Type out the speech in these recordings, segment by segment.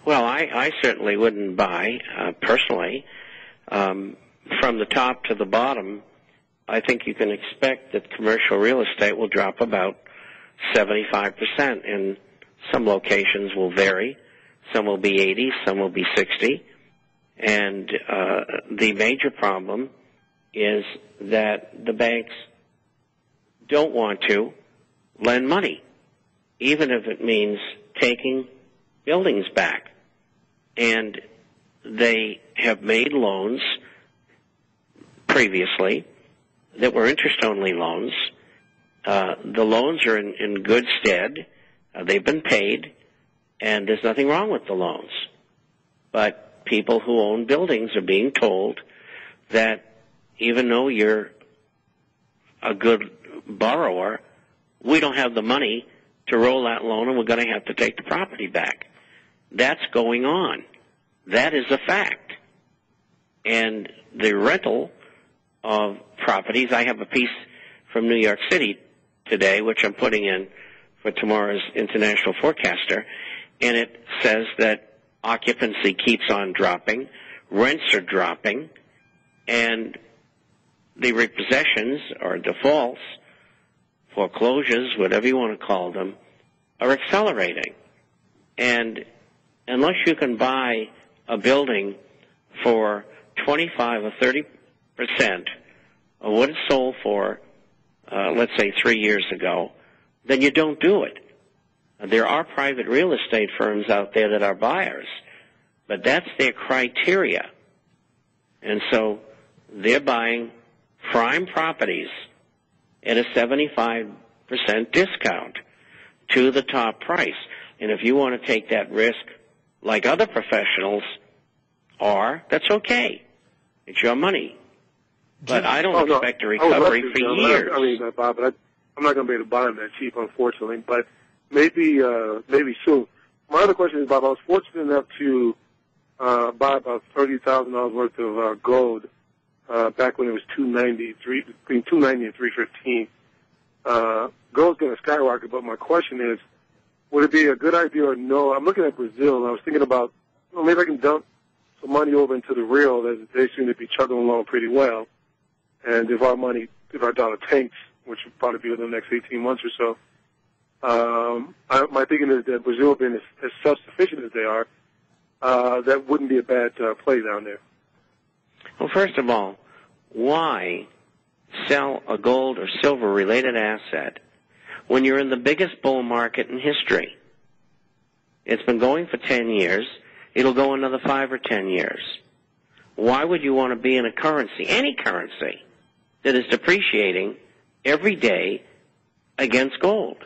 Well, I certainly wouldn't buy, personally. From the top to the bottom, I think you can expect that commercial real estate will drop about 75%, and some locations will vary. Some will be 80, some will be 60. And the major problem is that the banks don't want to lend money, even if it means taking buildings back. And they have made loans previously that were interest-only loans. The loans are in good stead. They've been paid, and there's nothing wrong with the loans. But people who own buildings are being told that even though you're a good borrower, we don't have the money to roll that loan, and we're going to have to take the property back. That's going on. That is a fact. And the rental of properties, I have a piece from New York City today, which I'm putting in for tomorrow's International Forecaster, and it says that occupancy keeps on dropping, rents are dropping, and the repossessions or defaults, foreclosures, whatever you want to call them, are accelerating. And unless you can buy a building for 25 or 30% of what it sold for, let's say 3 years ago, then you don't do it. There are private real estate firms out there that are buyers, but that's their criteria. And so they're buying prime properties at a 75% discount to the top price. And if you want to take that risk like other professionals are, that's okay. It's your money. But I don't expect a recovery for years. Bob, but I'm not going to be able to buy them that cheap, unfortunately. But maybe soon. My other question is, Bob, I was fortunate enough to buy about $30,000 worth of gold back when it was between $290 and $315. Gold's going to skyrocket, but my question is, would it be a good idea or no? I'm looking at Brazil, and I was thinking about, well, maybe I can dump some money over into the real, as they seem to be chugging along pretty well. And if our dollar tanks, which will probably be within the next 18 months or so, my thinking is that Brazil, being as self-sufficient as they are, that wouldn't be a bad play down there. Well, first of all, why sell a gold or silver-related asset when you're in the biggest bull market in history? It's been going for 10 years. It'll go another 5 or 10 years. Why would you want to be in a currency, any currency, that is depreciating every day against gold?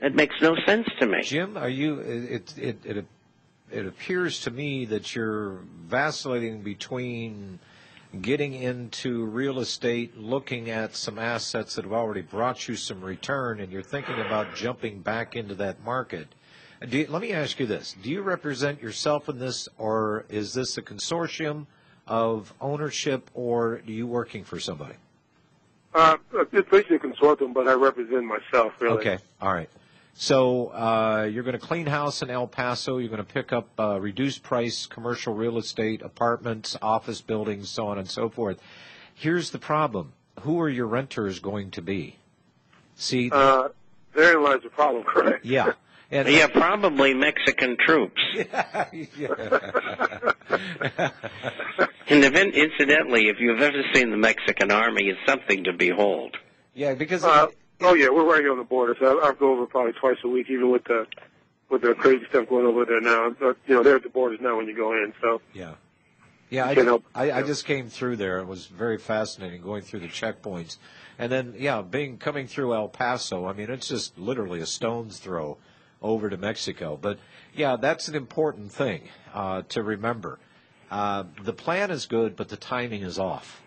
It makes no sense to me. Jim, are you? It appears to me that you're vacillating between getting into real estate, looking at some assets that have already brought you some return, and you're thinking about jumping back into that market. Let me ask you this. Do you represent yourself in this, or is this a consortium of ownership, or are you working for somebody? It's basically a consortium, but I represent myself, really. Okay, all right. So you're going to clean house in El Paso. You're going to pick up reduced price commercial real estate, apartments, office buildings, so on and so forth. Here's the problem. Who are your renters going to be? See, therein lies the problem, correct? Yeah. And yeah, probably Mexican troops. And incidentally, if you've ever seen the Mexican army, it's something to behold. Yeah, because oh yeah, we're right here on the border, so I go over probably twice a week, even with the crazy stuff going over there now. But, they're at the borders now when you go in. So yeah, I just came through there. It was very fascinating going through the checkpoints, and then coming through El Paso. I mean, it's just literally a stone's throw over to Mexico. But yeah, that's an important thing to remember. The plan is good, but the timing is off.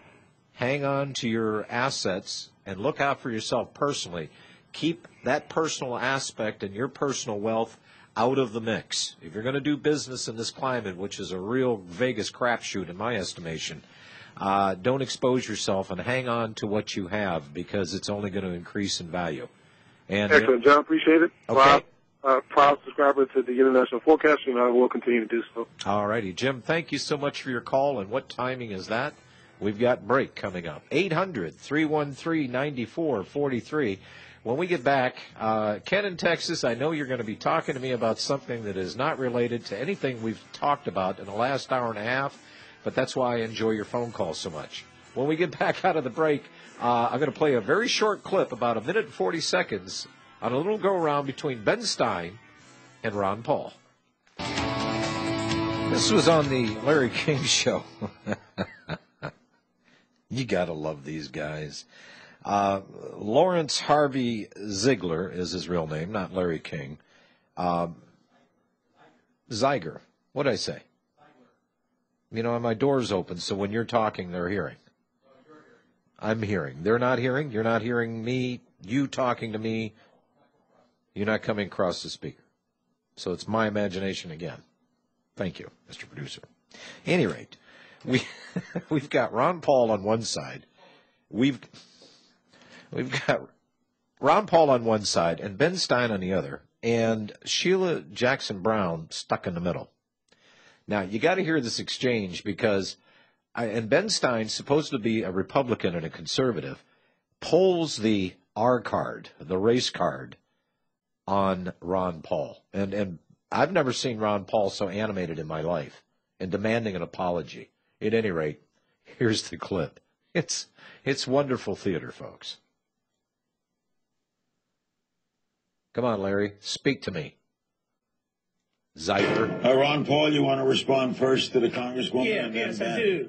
Hang on to your assets and look out for yourself personally. Keep that personal aspect and your personal wealth out of the mix. If you're going to do business in this climate, which is a real Vegas crapshoot in my estimation, don't expose yourself and hang on to what you have, because it's only going to increase in value. And excellent, John. Appreciate it. Okay. proud subscriber to the International Forecaster, and I will continue to do so. All righty. Jim, thank you so much for your call. And what timing is that? We've got break coming up. 800-313-9443. When we get back, Ken in Texas, I know you're going to be talking to me about something that is not related to anything we've talked about in the last hour and a half, but that's why I enjoy your phone calls so much. When we get back out of the break, I'm going to play a very short clip, about 1 minute and 40 seconds, on a little go-around between Ben Stein and Ron Paul. This was on the Larry King Show. You got to love these guys. Lawrence Harvey Ziegler is his real name, not Larry King. Zeiger. What'd I say? You know, my door's open, so when you're talking, they're hearing. I'm hearing. They're not hearing. You're not hearing me. You talking to me. You're not coming across the speaker. So it's my imagination again. Thank you, Mr. Producer. At any rate, we've got Ron Paul on one side. We've got Ron Paul on one side and Ben Stein on the other, and Sheila Jackson Brown stuck in the middle. Now, you got to hear this exchange because and Ben Stein, supposed to be a Republican and a conservative, pulls the R card, the race card, on Ron Paul. And I've never seen Ron Paul so animated in my life and demanding an apology. At any rate, here's the clip. It's wonderful theater, folks. Come on, Larry, speak to me. Zeiger. Ron Paul, you want to respond first to the Congresswoman? Yes, I do.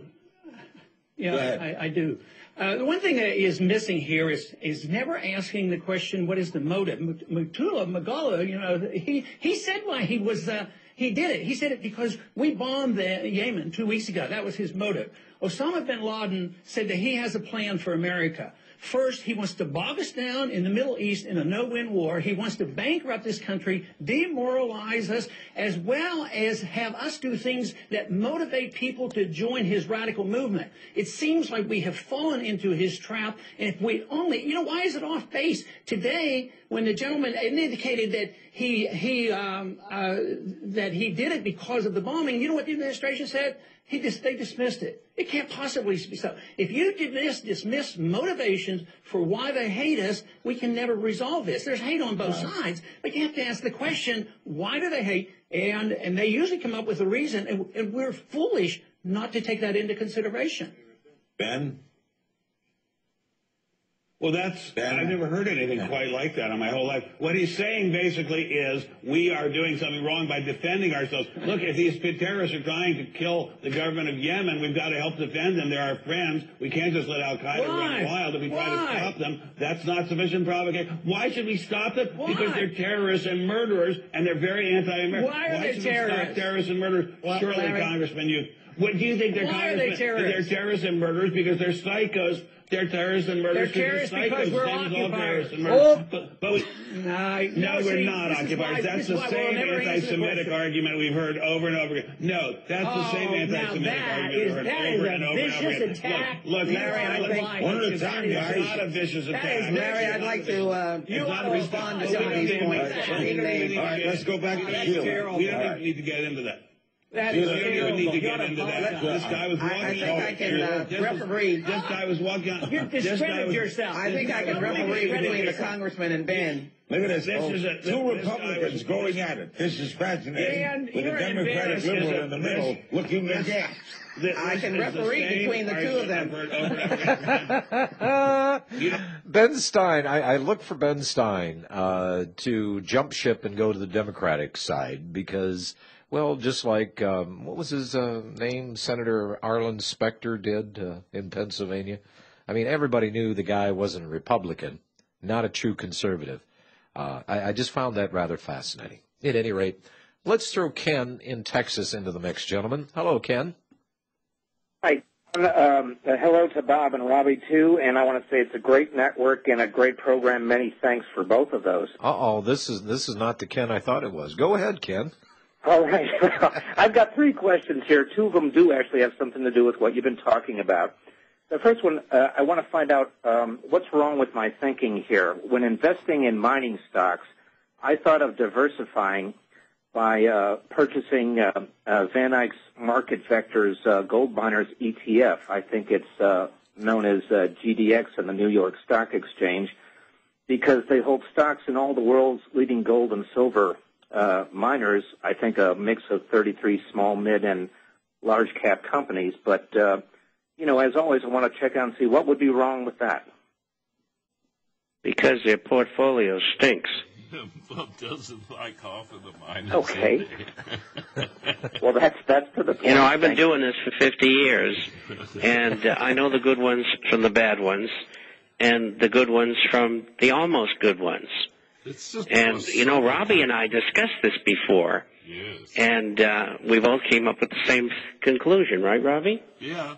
Yeah, I do. The one thing that is missing here is never asking the question, what is the motive? Mutula Magala, you know, he said why he was, he did it. He said it because we bombed Yemen 2 weeks ago. That was his motive. Osama bin Laden said that he has a plan for America. First, he wants to bog us down in the Middle East in a no-win war. He wants to bankrupt this country, demoralize us, as well as have us do things that motivate people to join his radical movement. It seems like we have fallen into his trap, and if we only, you know, why is it off base? Today, when the gentleman indicated that he did it because of the bombing, you know what the administration said? They dismissed it. It can't possibly be so. If you dismiss motivations for why they hate us, we can never resolve this. There's hate on both sides, but you have to ask the question, why do they hate? And they usually come up with a reason, and we're foolish not to take that into consideration. Ben? Well, I've never heard anything quite like that in my whole life. What he's saying basically is we are doing something wrong by defending ourselves. Look, if these terrorists are trying to kill the government of Yemen, we've got to help defend them. They're our friends. We can't just let Al-Qaeda run wild if we try to stop them. That's not sufficient provocation. Why should we stop them? Why? Because they're terrorists and murderers, and they're very anti-American. Why should terrorists? we stop terrorists and murderers? Surely, Larry, Congressman, what do you think they're terrorists? They're terrorists and murderers because they're psychos. They're terrorists and murderers. They're terrorists because we're occupiers. No, we're not occupiers. That's the same anti-Semitic argument we've heard over and over again. No, that's the same anti-Semitic argument we've heard over and over and over again. Look, Larry, one at a time, guys. It's not a vicious attack. Larry, I'd like to respond to some of these points. All right, let's go back to Sheila. We don't need to get into that. That You is don't even need to get terrible. into that. This guy was walking. I think I can referee. This guy was walking. You discredit yourself. I think I can referee between the congressman and Ben. Look at this. This Two Republicans going at it. This is fascinating. Dan, With a you're Democratic embarrassed. liberal in the middle looking aghast. I can referee between the two of them. Ben Stein, I look for Ben Stein to jump ship and go to the Democratic side because, well, just like, what was his name, Senator Arlen Specter did in Pennsylvania. I mean, everybody knew the guy wasn't a Republican, not a true conservative. I just found that rather fascinating. At any rate, let's throw Ken in Texas into the mix, gentlemen. Hello, Ken. Hi. Hello to Bob and Robbie, too, and I want to say it's a great network and a great program. Many thanks for both of those. Uh-oh, this is not the Ken I thought it was. Go ahead, Ken. All right. I've got three questions here. Two of them do actually have something to do with what you've been talking about. The first one, I want to find out what's wrong with my thinking here. When investing in mining stocks, I thought of diversifying by purchasing Van Eyck's Market Vectors Gold Miners ETF. I think it's known as GDX in the New York Stock Exchange, because they hold stocks in all the world's leading gold and silver miners. I think a mix of 33 small, mid, and large cap companies. But, as always, I want to check out and see what would be wrong with that. Because their portfolio stinks. Bob doesn't like half of the miners. Okay. Well, that's to the point. I've been doing this for 50 years, and I know the good ones from the bad ones, and the good ones from the almost good ones. And, Robbie and I discussed this before. Yes. And we both came up with the same conclusion, right, Robbie? Yeah.